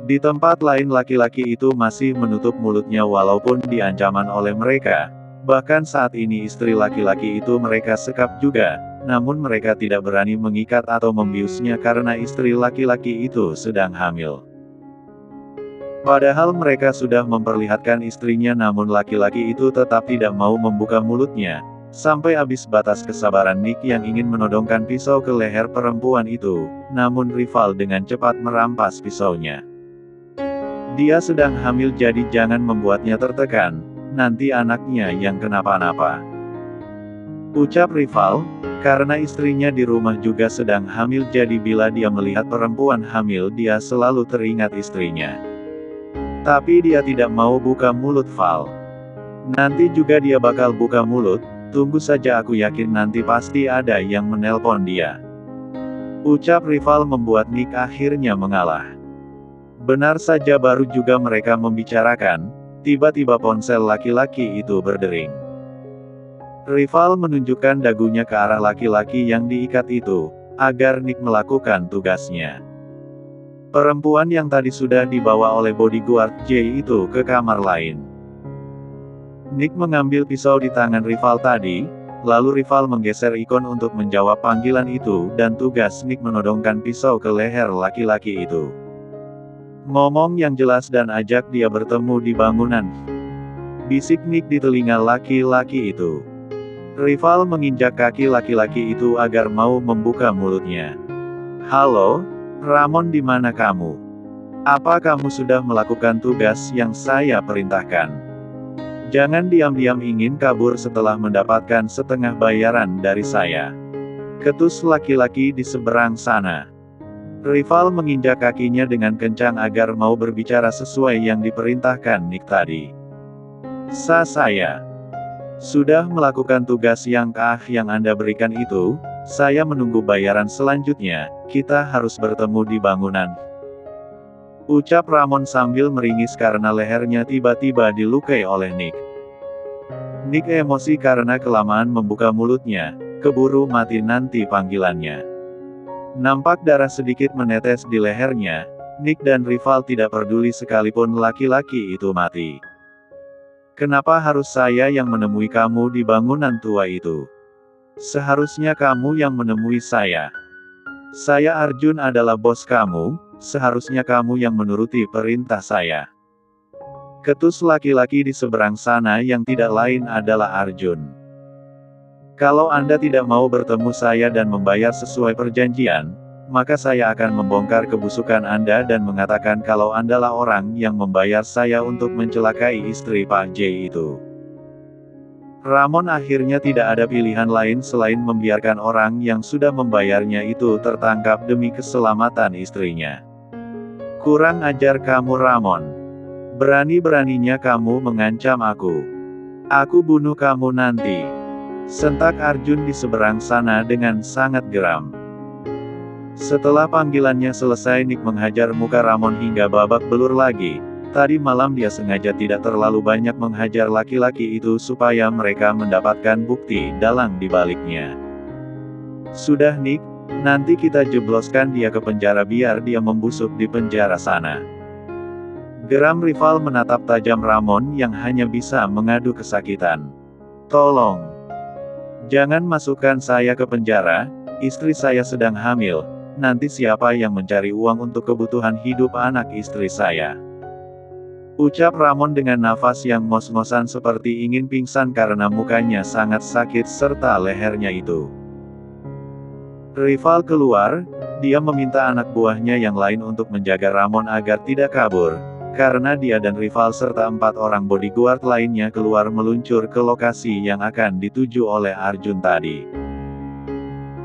Di tempat lain laki-laki itu masih menutup mulutnya walaupun diancaman oleh mereka. Bahkan saat ini istri laki-laki itu mereka sekap juga, namun mereka tidak berani mengikat atau membiusnya karena istri laki-laki itu sedang hamil. Padahal mereka sudah memperlihatkan istrinya namun laki-laki itu tetap tidak mau membuka mulutnya. Sampai habis batas kesabaran Nick yang ingin menodongkan pisau ke leher perempuan itu, namun rival dengan cepat merampas pisaunya. Dia sedang hamil jadi jangan membuatnya tertekan, nanti anaknya yang kenapa-napa. Ucap rival, karena istrinya di rumah juga sedang hamil jadi bila dia melihat perempuan hamil dia selalu teringat istrinya. Tapi dia tidak mau buka mulut Val. Nanti juga dia bakal buka mulut, tunggu saja aku yakin nanti pasti ada yang menelpon dia. Ucap rival membuat Nick akhirnya mengalah. Benar saja baru juga mereka membicarakan, tiba-tiba ponsel laki-laki itu berdering. Rival menunjukkan dagunya ke arah laki-laki yang diikat itu, agar Nick melakukan tugasnya. Perempuan yang tadi sudah dibawa oleh bodyguard J itu ke kamar lain. Nick mengambil pisau di tangan rival tadi, lalu rival menggeser ikon untuk menjawab panggilan itu dan tugas Nick menodongkan pisau ke leher laki-laki itu. Ngomong yang jelas dan ajak dia bertemu di bangunan. Bisik Nick di telinga laki-laki itu. Rival menginjak kaki laki-laki itu agar mau membuka mulutnya. Halo, Ramon di mana kamu? Apa kamu sudah melakukan tugas yang saya perintahkan? Jangan diam-diam ingin kabur setelah mendapatkan setengah bayaran dari saya. Ketus laki-laki di seberang sana. Rival menginjak kakinya dengan kencang agar mau berbicara sesuai yang diperintahkan Nick tadi. Saya sudah melakukan tugas yang Anda berikan itu, saya menunggu bayaran selanjutnya, kita harus bertemu di bangunan. Ucap Ramon sambil meringis karena lehernya tiba-tiba dilukai oleh Nick. Nick emosi karena kelamaan membuka mulutnya, keburu mati nanti panggilannya. Nampak darah sedikit menetes di lehernya, Nick dan rival tidak peduli sekalipun laki-laki itu mati. Kenapa harus saya yang menemui kamu di bangunan tua itu? Seharusnya kamu yang menemui saya. Saya Arjun adalah bos kamu, seharusnya kamu yang menuruti perintah saya. Ketus laki-laki di seberang sana yang tidak lain adalah Arjun. Kalau Anda tidak mau bertemu saya dan membayar sesuai perjanjian, maka saya akan membongkar kebusukan Anda dan mengatakan kalau Andalah orang yang membayar saya untuk mencelakai istri Pak J itu. Ramon akhirnya tidak ada pilihan lain selain membiarkan orang yang sudah membayarnya itu tertangkap demi keselamatan istrinya. Kurang ajar kamu Ramon. Berani-beraninya kamu mengancam aku. Aku bunuh kamu nanti. Sentak Arjun di seberang sana dengan sangat geram. Setelah panggilannya selesai Nick menghajar muka Ramon hingga babak belur lagi. Tadi malam dia sengaja tidak terlalu banyak menghajar laki-laki itu supaya mereka mendapatkan bukti dalang di baliknya. Sudah Nick, nanti kita jebloskan dia ke penjara biar dia membusuk di penjara sana. Geram rival menatap tajam Ramon yang hanya bisa mengadu kesakitan. Tolong. Jangan masukkan saya ke penjara, istri saya sedang hamil, nanti siapa yang mencari uang untuk kebutuhan hidup anak istri saya? Ucap Ramon dengan nafas yang ngos-ngosan seperti ingin pingsan karena mukanya sangat sakit serta lehernya itu. Rival keluar, dia meminta anak buahnya yang lain untuk menjaga Ramon agar tidak kabur. Karena dia dan rival serta 4 orang bodyguard lainnya keluar meluncur ke lokasi yang akan dituju oleh Arjun tadi.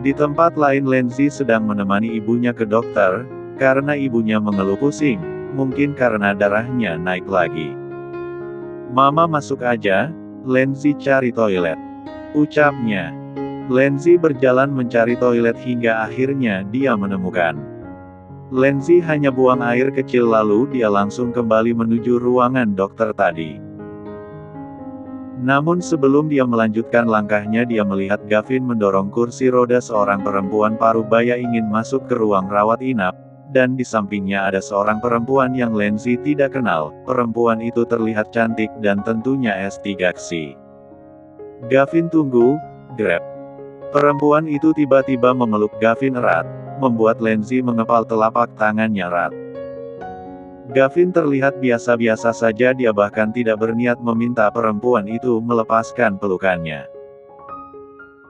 Di tempat lain Lenzi sedang menemani ibunya ke dokter, karena ibunya mengeluh pusing, mungkin karena darahnya naik lagi. Mama masuk aja, Lenzi cari toilet. Ucapnya. Lenzi berjalan mencari toilet hingga akhirnya dia menemukan. Lenzi hanya buang air kecil lalu dia langsung kembali menuju ruangan dokter tadi. Namun sebelum dia melanjutkan langkahnya dia melihat Gavin mendorong kursi roda seorang perempuan paruh baya ingin masuk ke ruang rawat inap, dan di sampingnya ada seorang perempuan yang Lenzi tidak kenal. Perempuan itu terlihat cantik dan tentunya S3XI. Gavin tunggu, Grab. Perempuan itu tiba-tiba memeluk Gavin erat, membuat Lenzi mengepal telapak tangannya erat. Gavin terlihat biasa-biasa saja, dia bahkan tidak berniat meminta perempuan itu melepaskan pelukannya.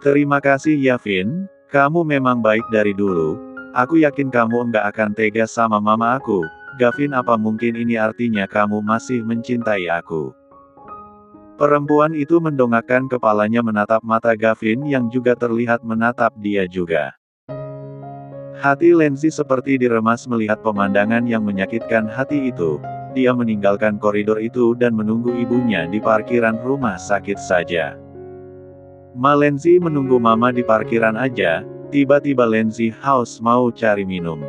Terima kasih ya Vin, kamu memang baik dari dulu. Aku yakin kamu enggak akan tega sama mama aku. Gavin, apa mungkin ini artinya kamu masih mencintai aku? Perempuan itu mendongakkan kepalanya menatap mata Gavin yang juga terlihat menatap dia juga. Hati Lenzi seperti diremas melihat pemandangan yang menyakitkan hati itu. Dia meninggalkan koridor itu dan menunggu ibunya di parkiran rumah sakit saja. Lenzi menunggu mama di parkiran aja, tiba-tiba Lenzi haus mau cari minum.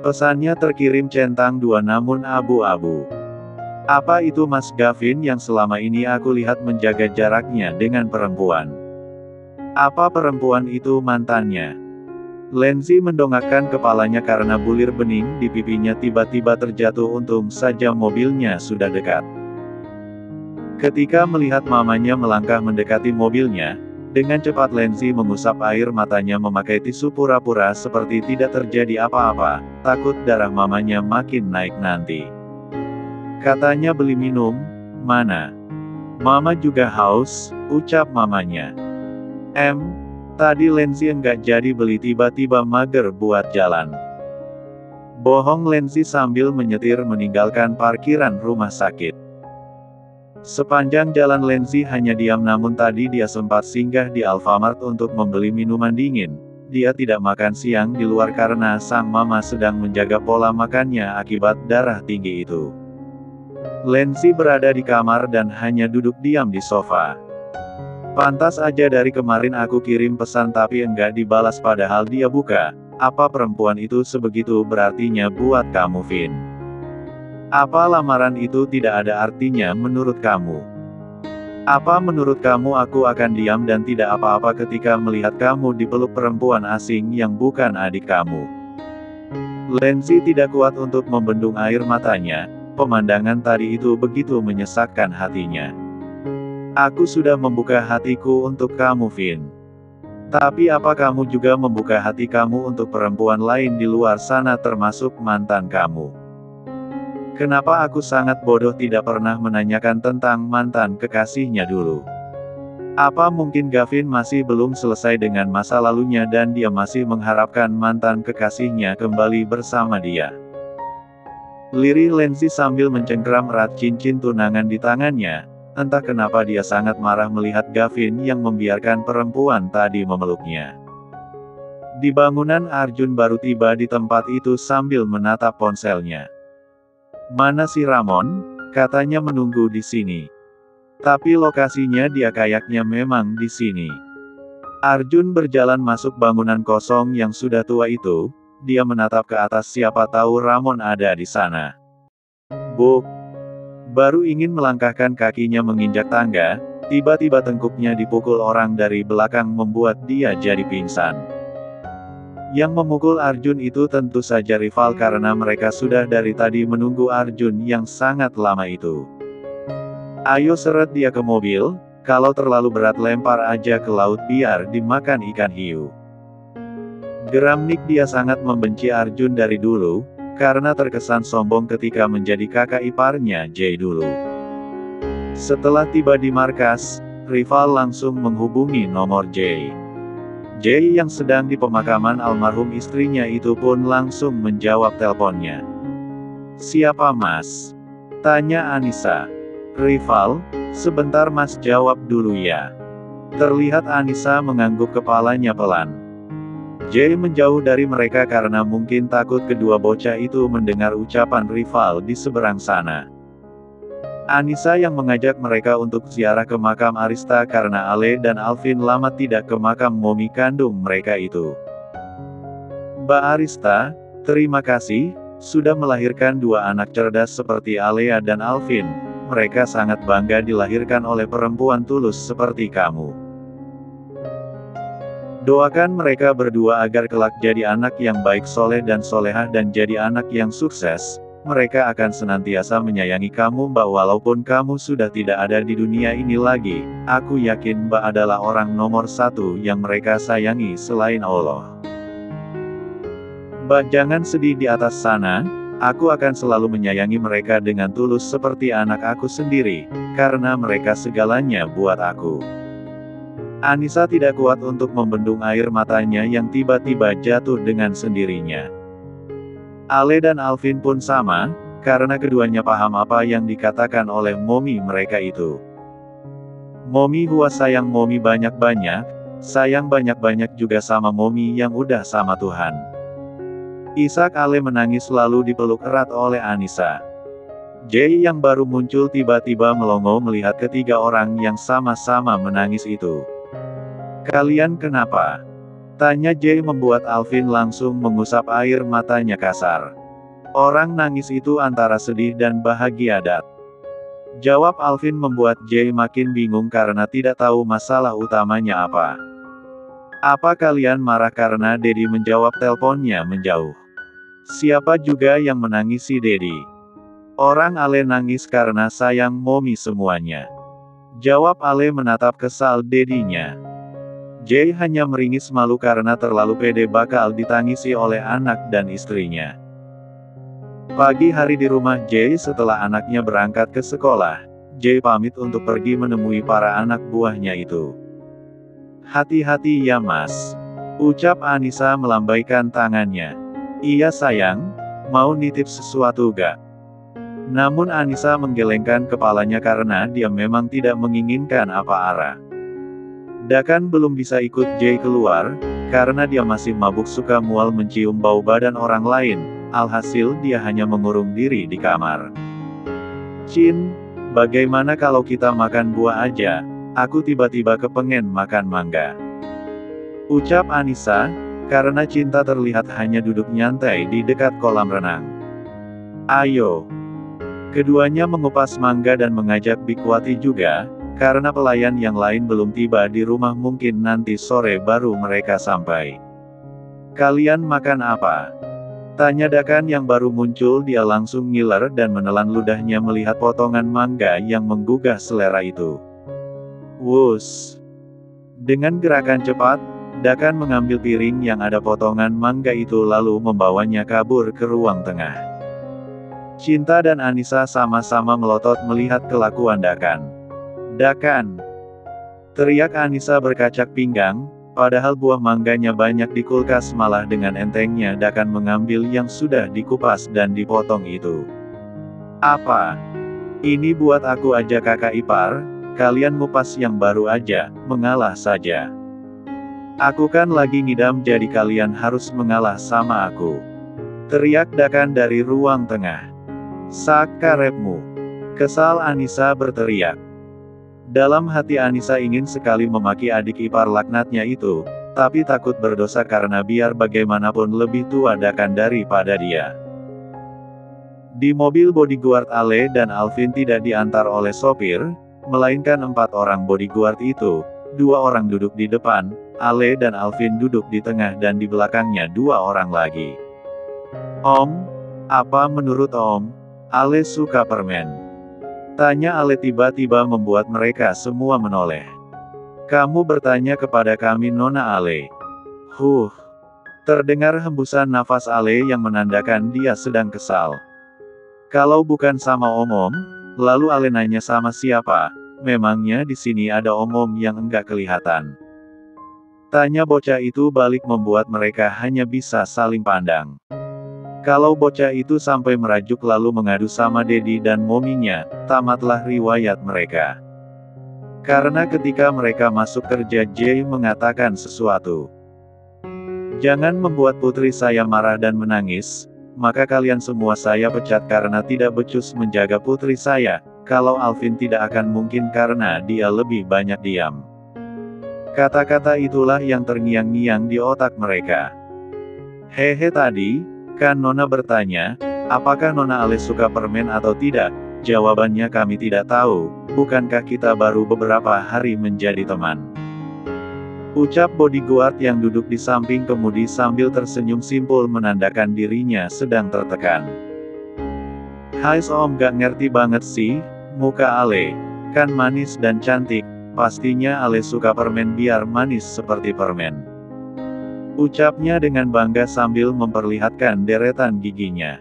Pesannya terkirim centang 2 namun abu-abu. Apa itu Mas Gavin yang selama ini aku lihat menjaga jaraknya dengan perempuan? Apa perempuan itu mantannya? Lenzi mendongakkan kepalanya karena bulir bening di pipinya tiba-tiba terjatuh, untung saja mobilnya sudah dekat. Ketika melihat mamanya melangkah mendekati mobilnya, dengan cepat Lenzi mengusap air matanya memakai tisu pura-pura seperti tidak terjadi apa-apa, takut darah mamanya makin naik nanti. Katanya beli minum, mana? Mama juga haus, ucap mamanya. Tadi Lenzi enggak jadi beli, tiba-tiba mager buat jalan. Bohong, Lenzi sambil menyetir meninggalkan parkiran rumah sakit. Sepanjang jalan Lenzi hanya diam, namun tadi dia sempat singgah di Alfamart untuk membeli minuman dingin. Dia tidak makan siang di luar karena sang mama sedang menjaga pola makannya akibat darah tinggi itu. Lenzi berada di kamar dan hanya duduk diam di sofa. Pantas aja dari kemarin aku kirim pesan tapi enggak dibalas, padahal dia buka. Apa perempuan itu sebegitu berartinya buat kamu, Vin? Apa lamaran itu tidak ada artinya menurut kamu? Apa menurut kamu aku akan diam dan tidak apa-apa ketika melihat kamu dipeluk perempuan asing yang bukan adik kamu? Lenzi tidak kuat untuk membendung air matanya. Pemandangan tadi itu begitu menyesakkan hatinya. Aku sudah membuka hatiku untuk kamu, Vin. Tapi apa kamu juga membuka hati kamu untuk perempuan lain di luar sana termasuk mantan kamu? Kenapa aku sangat bodoh tidak pernah menanyakan tentang mantan kekasihnya dulu? Apa mungkin Gavin masih belum selesai dengan masa lalunya dan dia masih mengharapkan mantan kekasihnya kembali bersama dia? Lirih Lenzi sambil mencengkeram erat cincin tunangan di tangannya. Entah kenapa dia sangat marah melihat Gavin yang membiarkan perempuan tadi memeluknya. Di bangunan Arjun baru tiba di tempat itu sambil menatap ponselnya. Mana si Ramon? Katanya menunggu di sini. Tapi lokasinya dia kayaknya memang di sini. Arjun berjalan masuk bangunan kosong yang sudah tua itu. Dia menatap ke atas, siapa tahu Ramon ada di sana. Buk. Baru ingin melangkahkan kakinya menginjak tangga, tiba-tiba tengkuknya dipukul orang dari belakang membuat dia jadi pingsan. Yang memukul Arjun itu tentu saja rival karena mereka sudah dari tadi menunggu Arjun yang sangat lama itu. Ayo seret dia ke mobil, kalau terlalu berat lempar aja ke laut biar dimakan ikan hiu. Geram Nick, dia sangat membenci Arjun dari dulu, karena terkesan sombong ketika menjadi kakak iparnya Jay dulu. Setelah tiba di markas, rival langsung menghubungi nomor Jay. Jay yang sedang di pemakaman almarhum istrinya itu pun langsung menjawab teleponnya. Siapa Mas? Tanya Anissa. Rival, sebentar Mas, jawab dulu ya. Terlihat Anissa mengangguk kepalanya pelan. Jay menjauh dari mereka karena mungkin takut kedua bocah itu mendengar ucapan rival di seberang sana. Anissa yang mengajak mereka untuk ziarah ke makam Arista karena Ale dan Alvin lama tidak ke makam momi kandung mereka itu. Mbak Arista, terima kasih, sudah melahirkan 2 anak cerdas seperti Alea dan Alvin. Mereka sangat bangga dilahirkan oleh perempuan tulus seperti kamu. Doakan mereka berdua agar kelak jadi anak yang baik, soleh dan solehah, dan jadi anak yang sukses. Mereka akan senantiasa menyayangi kamu Mbak walaupun kamu sudah tidak ada di dunia ini lagi. Aku yakin Mbak adalah orang nomor satu yang mereka sayangi selain Allah. Mbak jangan sedih di atas sana, aku akan selalu menyayangi mereka dengan tulus seperti anak aku sendiri, karena mereka segalanya buat aku. Anissa tidak kuat untuk membendung air matanya yang tiba-tiba jatuh dengan sendirinya. Ale dan Alvin pun sama, karena keduanya paham apa yang dikatakan oleh Momi mereka itu. Momi Hua sayang Momi banyak-banyak, sayang banyak-banyak juga sama Momi yang udah sama Tuhan. Ishak Ale menangis lalu dipeluk erat oleh Anissa. Jay yang baru muncul tiba-tiba melongo melihat ketiga orang yang sama-sama menangis itu. Kalian kenapa? Tanya Jay membuat Alvin langsung mengusap air matanya kasar. Orang nangis itu antara sedih dan bahagia Jawab Alvin membuat Jay makin bingung karena tidak tahu masalah utamanya apa. Apa kalian marah karena Dedi menjawab teleponnya menjauh? Siapa juga yang menangisi Dedi? Orang Ale nangis karena sayang Momi semuanya. Jawab Ale menatap kesal Dedinya. Jay hanya meringis malu karena terlalu pede bakal ditangisi oleh anak dan istrinya. Pagi hari di rumah Jay setelah anaknya berangkat ke sekolah, Jay pamit untuk pergi menemui para anak buahnya itu. Hati-hati ya mas, ucap Anissa melambaikan tangannya. Iya sayang, mau nitip sesuatu gak? Namun Anissa menggelengkan kepalanya karena dia memang tidak menginginkan apa arah. Dakan belum bisa ikut Jay keluar, karena dia masih mabuk suka mual mencium bau badan orang lain, alhasil dia hanya mengurung diri di kamar. Chin, bagaimana kalau kita makan buah aja? Aku tiba-tiba kepengen makan mangga. Ucap Anissa, karena Cinta terlihat hanya duduk nyantai di dekat kolam renang. Ayo. Keduanya mengupas mangga dan mengajak Bikwati juga, karena pelayan yang lain belum tiba di rumah mungkin nanti sore baru mereka sampai. Kalian makan apa? Tanya Dakan yang baru muncul. Dia langsung ngiler dan menelan ludahnya melihat potongan mangga yang menggugah selera itu. Wus! Dengan gerakan cepat, Dakan mengambil piring yang ada potongan mangga itu lalu membawanya kabur ke ruang tengah. Cinta dan Anissa sama-sama melotot melihat kelakuan Dakan. Dakan! Teriak Anissa berkacak pinggang, padahal buah mangganya banyak di kulkas malah dengan entengnya Dakan mengambil yang sudah dikupas dan dipotong itu. Apa? Ini buat aku aja kakak ipar, kalian ngupas yang baru aja, mengalah saja. Aku kan lagi ngidam jadi kalian harus mengalah sama aku. Teriak Dakan dari ruang tengah. Sakarepmu! Kesal Anissa berteriak. Dalam hati Anissa ingin sekali memaki adik ipar laknatnya itu, tapi takut berdosa karena biar bagaimanapun lebih tua Dakan daripada dia. Di mobil bodyguard Ale dan Alvin tidak diantar oleh sopir, melainkan 4 orang bodyguard itu, 2 orang duduk di depan, Ale dan Alvin duduk di tengah dan di belakangnya 2 orang lagi. Om, apa menurut Om, Ale suka permen? Tanya Ale tiba-tiba membuat mereka semua menoleh. Kamu bertanya kepada kami Nona Ale. Terdengar hembusan nafas Ale yang menandakan dia sedang kesal. Kalau bukan sama Om, lalu Ale nanya sama siapa? Memangnya di sini ada Om yang enggak kelihatan? Tanya bocah itu balik membuat mereka hanya bisa saling pandang. Kalau bocah itu sampai merajuk lalu mengadu sama Dedi dan Mominya, tamatlah riwayat mereka. Karena ketika mereka masuk kerja Jay mengatakan sesuatu. Jangan membuat putri saya marah dan menangis, maka kalian semua saya pecat karena tidak becus menjaga putri saya, kalau Alvin tidak akan mungkin karena dia lebih banyak diam. Kata-kata itulah yang terngiang-ngiang di otak mereka. Hehe tadi, kan Nona bertanya, apakah Nona Ale suka permen atau tidak? Jawabannya kami tidak tahu, bukankah kita baru beberapa hari menjadi teman? Ucap bodyguard yang duduk di samping kemudi sambil tersenyum simpul menandakan dirinya sedang tertekan. Hai Om, gak ngerti banget sih, muka Ale. Kan manis dan cantik, pastinya Ale suka permen biar manis seperti permen. Ucapnya dengan bangga sambil memperlihatkan deretan giginya.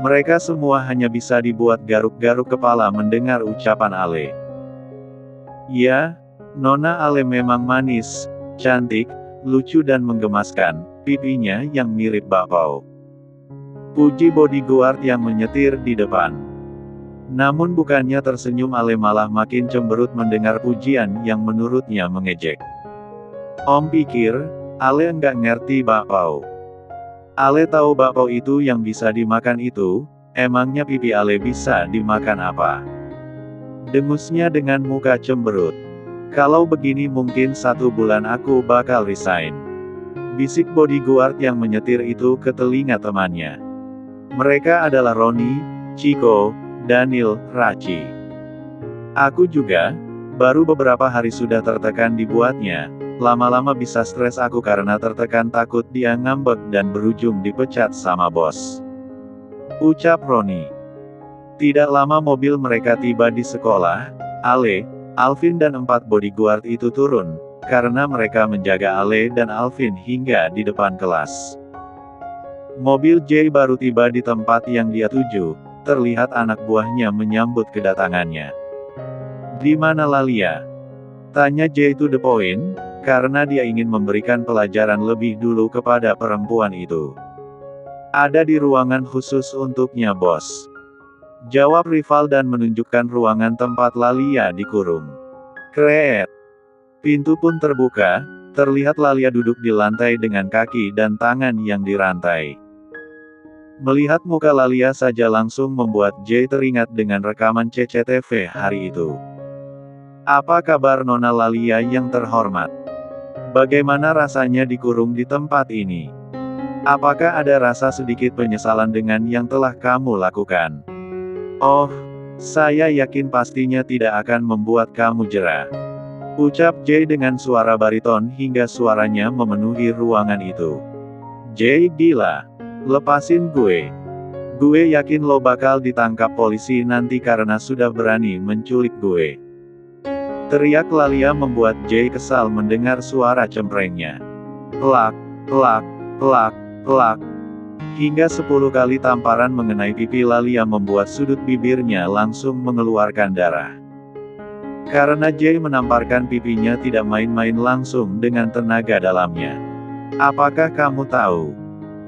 Mereka semua hanya bisa dibuat garuk-garuk kepala mendengar ucapan Ale. Ya, Nona Ale memang manis, cantik, lucu dan menggemaskan, pipinya yang mirip bakpao. Puji bodyguard yang menyetir di depan. Namun bukannya tersenyum, Ale malah makin cemberut mendengar pujian yang menurutnya mengejek. Om pikir, Ale enggak ngerti bakpao. Ale tahu bakpao itu yang bisa dimakan itu, emangnya pipi Ale bisa dimakan apa? Dengusnya dengan muka cemberut. Kalau begini mungkin 1 bulan aku bakal resign. Bisik bodyguard yang menyetir itu ke telinga temannya. Mereka adalah Roni, Chico, Daniel, Raci. Aku juga, baru beberapa hari sudah tertekan dibuatnya, lama-lama bisa stres aku karena tertekan takut dia ngambek dan berujung dipecat sama bos. Ucap Roni. Tidak lama mobil mereka tiba di sekolah. Ale, Alvin dan 4 bodyguard itu turun, karena mereka menjaga Ale dan Alvin hingga di depan kelas. Mobil Jay baru tiba di tempat yang dia tuju, terlihat anak buahnya menyambut kedatangannya. Di mana Lalia? Tanya Jay to the point, karena dia ingin memberikan pelajaran lebih dulu kepada perempuan itu. Ada di ruangan khusus untuknya bos. Jawab rival dan menunjukkan ruangan tempat Lalia dikurung. Kreet. Pintu pun terbuka, terlihat Lalia duduk di lantai dengan kaki dan tangan yang dirantai. Melihat muka Lalia saja langsung membuat Jay teringat dengan rekaman CCTV hari itu. Apa kabar Nona Lalia yang terhormat? Bagaimana rasanya dikurung di tempat ini? Apakah ada rasa sedikit penyesalan dengan yang telah kamu lakukan? Oh, saya yakin pastinya tidak akan membuat kamu jera. Ucap Jay dengan suara bariton hingga suaranya memenuhi ruangan itu. Jay gila. Lepasin gue. Gue yakin lo bakal ditangkap polisi nanti karena sudah berani menculik gue. Teriak Lalia membuat Jay kesal mendengar suara cemprengnya. Pelak, pelak, pelak, pelak. Hingga 10 kali tamparan mengenai pipi Lalia membuat sudut bibirnya langsung mengeluarkan darah. Karena Jay menamparkan pipinya tidak main-main langsung dengan tenaga dalamnya. Apakah kamu tahu?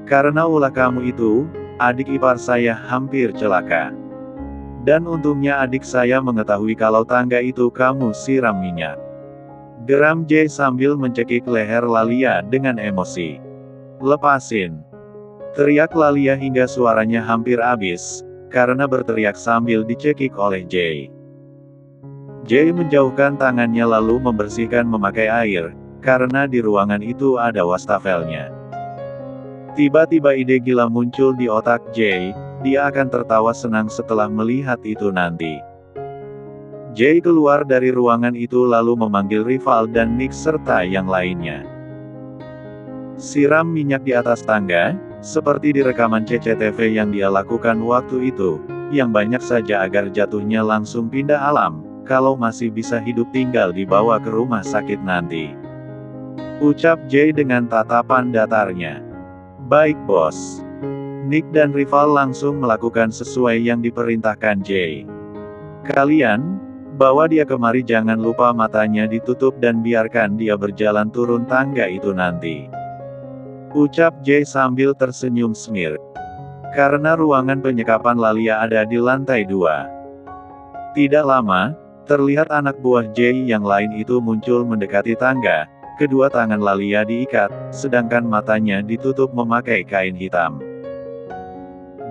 Karena ulah kamu itu, adik ipar saya hampir celaka. Dan untungnya adik saya mengetahui kalau tangga itu kamu siram minyak. Geram Jay sambil mencekik leher Lalia dengan emosi. Lepasin. Teriak Lalia hingga suaranya hampir habis, karena berteriak sambil dicekik oleh Jay. Jay menjauhkan tangannya lalu membersihkan memakai air, karena di ruangan itu ada wastafelnya. Tiba-tiba ide gila muncul di otak Jay, dia akan tertawa senang setelah melihat itu nanti. Jay keluar dari ruangan itu lalu memanggil rival dan Nick serta yang lainnya. Siram minyak di atas tangga, seperti di rekaman CCTV yang dia lakukan waktu itu, yang banyak saja agar jatuhnya langsung pindah alam, kalau masih bisa hidup tinggal dibawa ke rumah sakit nanti. Ucap Jay dengan tatapan datarnya. Baik bos. Nick dan rival langsung melakukan sesuai yang diperintahkan Jay. Kalian, bawa dia kemari, jangan lupa matanya ditutup dan biarkan dia berjalan turun tangga itu nanti. Ucap Jay sambil tersenyum smirk. Karena ruangan penyekapan Lalia ada di lantai 2. Tidak lama, terlihat anak buah Jay yang lain itu muncul mendekati tangga, kedua tangan Lalia diikat, sedangkan matanya ditutup memakai kain hitam.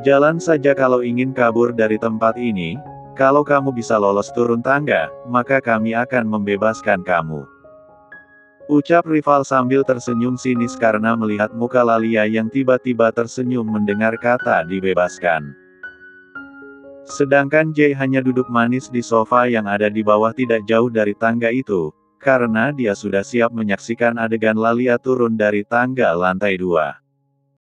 Jalan saja kalau ingin kabur dari tempat ini, kalau kamu bisa lolos turun tangga, maka kami akan membebaskan kamu. Ucap rival sambil tersenyum sinis karena melihat muka Lalia yang tiba-tiba tersenyum mendengar kata dibebaskan. Sedangkan Jay hanya duduk manis di sofa yang ada di bawah tidak jauh dari tangga itu, karena dia sudah siap menyaksikan adegan Lalia turun dari tangga lantai 2.